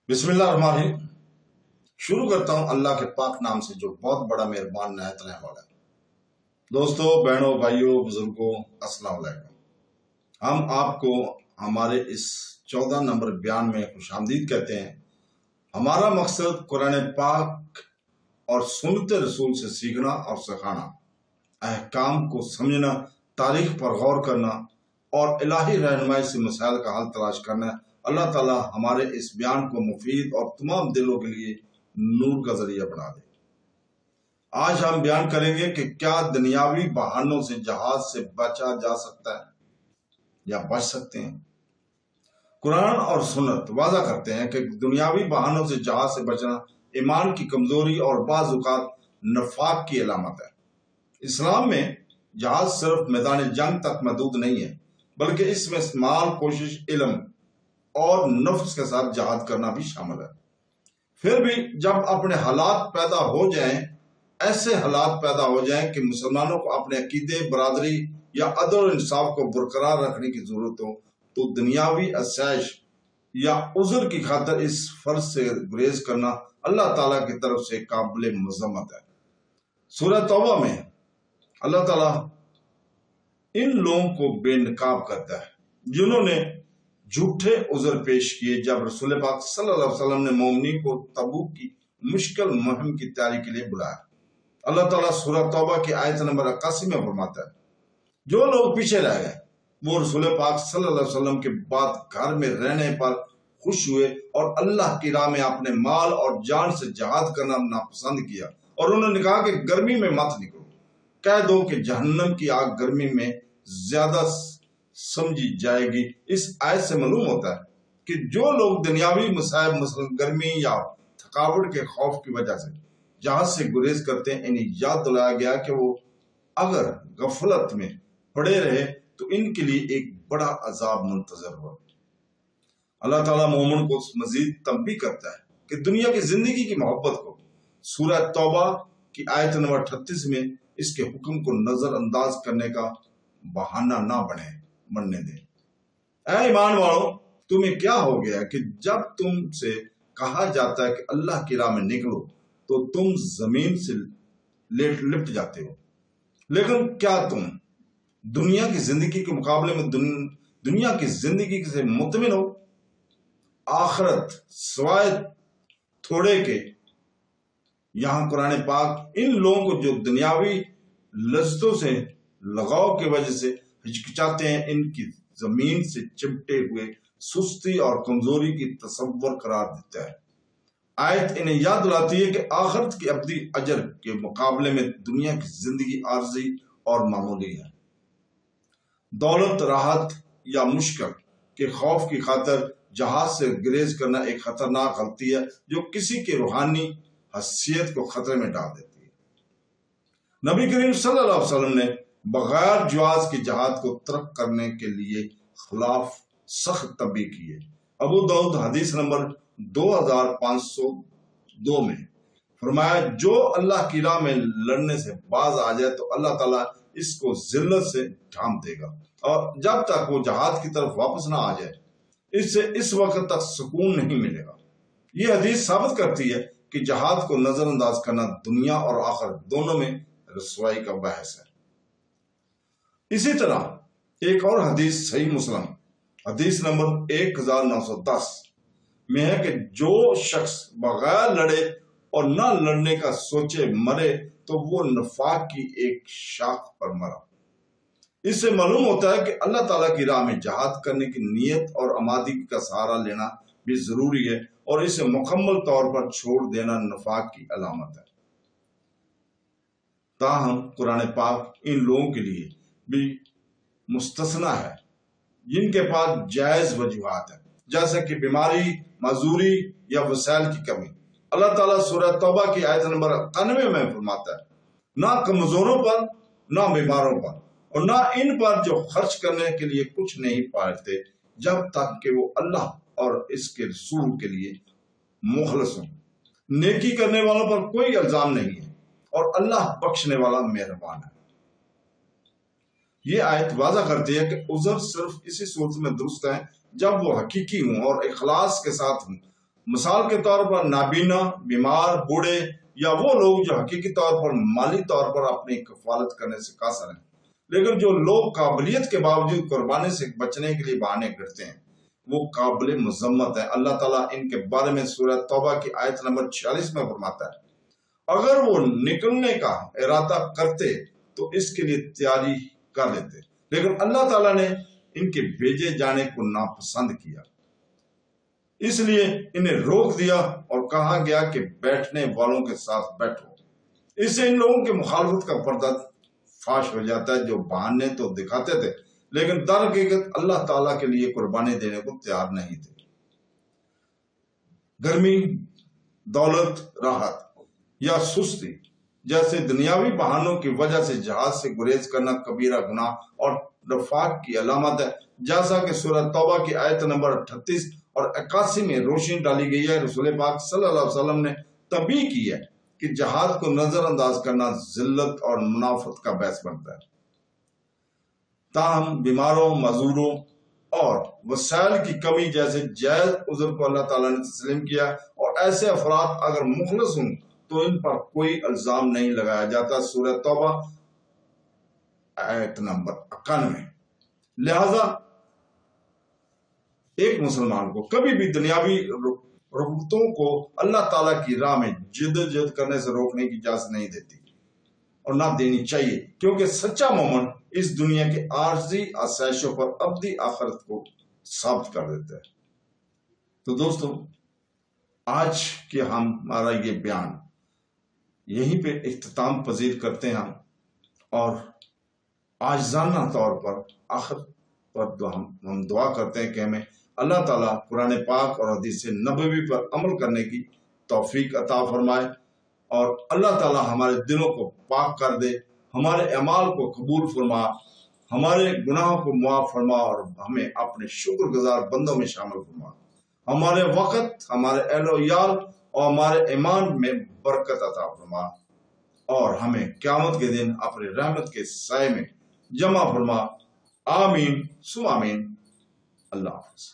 بسم اللہ الرحمن الرحیم۔ شروع کرتا ہوں اللہ کے پاک نام سے جو بہت بڑا مہربان نہایت رحم والا ہے۔ دوستو، بہنوں، بھائیوں، بزرگوں، السلام علیکم۔ ہم آپ کو ہمارے اس 14 نمبر بیان میں خوش آمدید کہتے ہیں۔ ہمارا مقصد قرآن پاک اور سنت رسول سے سیکھنا اور سکھانا، احکام کو سمجھنا، تاریخ پر غور کرنا اور الہی رہنمائی سے مسائل کا حل تلاش کرنا ہے۔ اللہ تعالیٰ ہمارے اس بیان کو مفید اور تمام دلوں کے لیے نور کا ذریعہ بنا دے۔ آج ہم بیان کریں گے کہ کیا دنیاوی بہانوں سے جہاز سے بچا جا سکتا ہے یا بچ سکتے ہیں۔ قرآن اور سنت واضح کرتے ہیں کہ دنیاوی بہانوں سے جہاز سے بچنا ایمان کی کمزوری اور بعض اوقات نفاق کی علامت ہے۔ اسلام میں جہاز صرف میدان جنگ تک محدود نہیں ہے، بلکہ اس میں مال، کوشش، علم اور نفس کے ساتھ جہاد کرنا بھی شامل ہے۔ پھر بھی جب اپنے حالات پیدا ہو جائیں، ایسے حالات پیدا ہو جائیں کہ مسلمانوں کو اپنے عقیدے، برادری یا عدل و انصاف کو برقرار رکھنے کی ضرورت ہو، تو دنیاوی آسائش یا عذر کی خاطر اس فرض سے گریز کرنا اللہ تعالیٰ کی طرف سے قابل مذمت ہے۔ سورہ توبہ میں اللہ تعالیٰ ان لوگوں کو بے نقاب کرتا ہے جنہوں نے جھوٹے عذر پیش کیے جب رسول پاک صلی اللہ علیہ وسلم نے مومنین کو تبوک کی مشکل مہم کی تیاری کے لیے بلایا۔ اللہ تعالیٰ سورہ توبہ کی آیت نمبر 81 میں فرماتا ہے، جو لوگ پیچھے رہ گئے وہ رسول پاک صلی اللہ علیہ وسلم کے بعد گھر میں رہنے پر خوش ہوئے اور اللہ کی راہ میں اپنے مال اور جان سے جہاد کرنا ناپسند کیا، اور انہوں نے کہا کہ گرمی میں مت نکلو۔ کہہ دو کہ جہنم کی آگ گرمی میں زیادہ سمجھی جائے گی۔ اس آیت سے معلوم ہوتا ہے کہ جو لوگ دنیاوی مصائب مثلا گرمی یا تھکاوٹ کے خوف کی وجہ سے جہاز سے گریز کرتے ہیں، انہیں یاد دلایا گیا کہ وہ اگر غفلت میں پڑے رہے تو ان کے لیے ایک بڑا عذاب منتظر ہوا۔ اللہ تعالیٰ مومن کو مزید تنبیہ کرتا ہے کہ دنیا کی زندگی کی محبت کو سورہ توبہ کی آیت نمبر 38 میں اس کے حکم کو نظر انداز کرنے کا بہانہ نہ بننے دیں۔ اے ایمان والو، تمہیں کیا ہو گیا کہ جب تم سے کہا جاتا ہے کہ اللہ کی راہ میں نکلو تو تم زمین سے لپٹ جاتے ہو؟ لیکن کیا تم دنیا کی زندگی کے مقابلے میں دنیا کی زندگی سے مطمئن ہو؟ آخرت سوائے تھوڑے کے، یہاں قرآن پاک ان لوگوں کو جو دنیاوی لذتوں سے لگاؤ کی وجہ سے ہچکچاتے ہیں، ان کی زمین سے چمٹے ہوئے سستی اور کمزوری کی تصور قرار دیتا ہے۔ آیت انہیں یاد دلاتی ہے کہ آخرت کی ابدی اجر کے مقابلے میں دنیا کی زندگی عارضی اور معمولی ہے۔ دولت، راحت یا مشکل کے خوف کی خاطر جہاز سے گریز کرنا ایک خطرناک غلطی ہے جو کسی کے روحانی حیثیت کو خطرے میں ڈال دیتی ہے۔ نبی کریم صلی اللہ علیہ وسلم نے بغیر جواز کی جہاد کو ترک کرنے کے لیے خلاف سخت تنبیہ کی ہے۔ ابو داؤد حدیث نمبر 2502 میں فرمایا، جو اللہ کی راہ میں لڑنے سے باز آ جائے تو اللہ تعالیٰ اس کو ذلت سے ڈھانپ دے گا، اور جب تک وہ جہاد کی طرف واپس نہ آ جائے اس سے اس وقت تک سکون نہیں ملے گا۔ یہ حدیث ثابت کرتی ہے کہ جہاد کو نظر انداز کرنا دنیا اور آخرت دونوں میں رسوائی کا باعث ہے۔ اسی طرح ایک اور حدیث صحیح مسلم حدیث نمبر 1910 میں ہے کہ جو شخص بغیر لڑے اور نہ لڑنے کا سوچے مرے تو وہ نفاق کی ایک شاخ پر مرا۔ اس سے معلوم ہوتا ہے کہ اللہ تعالیٰ کی راہ میں جہاد کرنے کی نیت اور آمادگی کا سہارا لینا بھی ضروری ہے، اور اسے مکمل طور پر چھوڑ دینا نفاق کی علامت ہے۔ تاہم قرآن پاک ان لوگوں کے لیے بھی مستثنیٰ ہے جن کے پاس جائز وجوہات ہیں، جیسے کہ بیماری، معذوری یا وسائل کی کمی۔ اللہ تعالیٰ سورہ توبہ کی آیت نمبر 91 میں فرماتا ہے، نہ کمزوروں پر، نہ بیماروں پر، اور نہ ان پر جو خرچ کرنے کے لیے کچھ نہیں پاتے جب تک کہ وہ اللہ اور اس کے رسول کے لیے مخلص ہوں۔ نیکی کرنے والوں پر کوئی الزام نہیں ہے، اور اللہ بخشنے والا مہربان ہے۔ یہ آیت واضح کرتی ہے کہ عذر صرف اسی صورت میں درست ہے جب وہ حقیقی ہوں اور اخلاص کے ساتھ ہوں، مثال کے طور پر نابینا، بیمار، بوڑھے یا وہ لوگ جو حقیقی طور پر مالی طور پر اپنی کفالت کرنے سے قاصر ہیں، لیکن جو لوگ قابلیت کے باوجود قربانی سے بچنے کے لیے بہانے کرتے ہیں وہ قابل مذمت ہے۔ اللہ تعالیٰ ان کے بارے میں سورہ توبہ کی آیت نمبر 46 میں فرماتا ہے، اگر وہ نکلنے کا ارادہ کرتے تو اس کے لیے تیاری کر لیتے، لیکن اللہ تعالیٰ نے ان کے بھیجے جانے کو ناپسند کیا، اس لیے انہیں روک دیا اور کہا گیا کہ بیٹھنے والوں کے ساتھ بیٹھو۔ اس سے ان لوگوں کی مخالفت کا پردہ فاش ہو جاتا ہے جو بہانے تو دکھاتے تھے لیکن در حقیقت اللہ تعالیٰ کے لیے قربانی دینے کو تیار نہیں تھے۔ گرمی، دولت، راحت یا سستی جیسے دنیاوی بہانوں کی وجہ سے جہاز سے گریز کرنا کبیرہ گناہ اور نفاق کی علامت ہے، جیسا کہ سورہ توبہ کی آیت نمبر 38 اور 81 میں روشنی ڈالی گئی ہے۔ رسول پاک صلی اللہ علیہ وسلم نے تنبیہ کی ہے کہ جہاد کو نظر انداز کرنا ذلت اور منافقت کا باعث بنتا ہے۔ تاہم بیماروں، معذوروں اور وسائل کی کمی جیسے جائز عذر کو اللہ تعالیٰ نے تسلیم کیا، اور ایسے افراد اگر مخلص ہوں تو ان پر کوئی الزام نہیں لگایا جاتا۔ سورہ توبہ آیت نمبر 91۔ لہذا ایک مسلمان کو کبھی بھی دنیاوی رغبتوں کو اللہ تعالیٰ کی راہ میں جدوجہد کرنے سے روکنے کی اجازت نہیں دیتی اور نہ دینی چاہیے، کیونکہ سچا مومن اس دنیا کے عارضی آسائشوں پر ابدی آخرت کو ثابت کر دیتا ہے۔ تو دوستو، آج کے ہمارا یہ بیان یہیں پہ اختتام پذیر کرتے ہیں اور عاجزانہ طور پر آخر پر ہم دعا کرتے ہیں کہ ہمیں اللہ تعالیٰ قرآن پاک اور حدیث نبوی پر عمل کرنے کی توفیق عطا فرمائے، اور اللہ تعالیٰ ہمارے دلوں کو پاک کر دے، ہمارے اعمال کو قبول فرما، ہمارے گناہوں کو معاف فرما اور ہمیں اپنے شکر گزار بندوں میں شامل فرما، ہمارے وقت، ہمارے اہل و عیال اور ہمارے ایمان میں برکت عطا فرما، اور ہمیں قیامت کے دن اپنے رحمت کے سائے میں جمع فرما۔ آمین ثم آمین۔ اللہ حافظ۔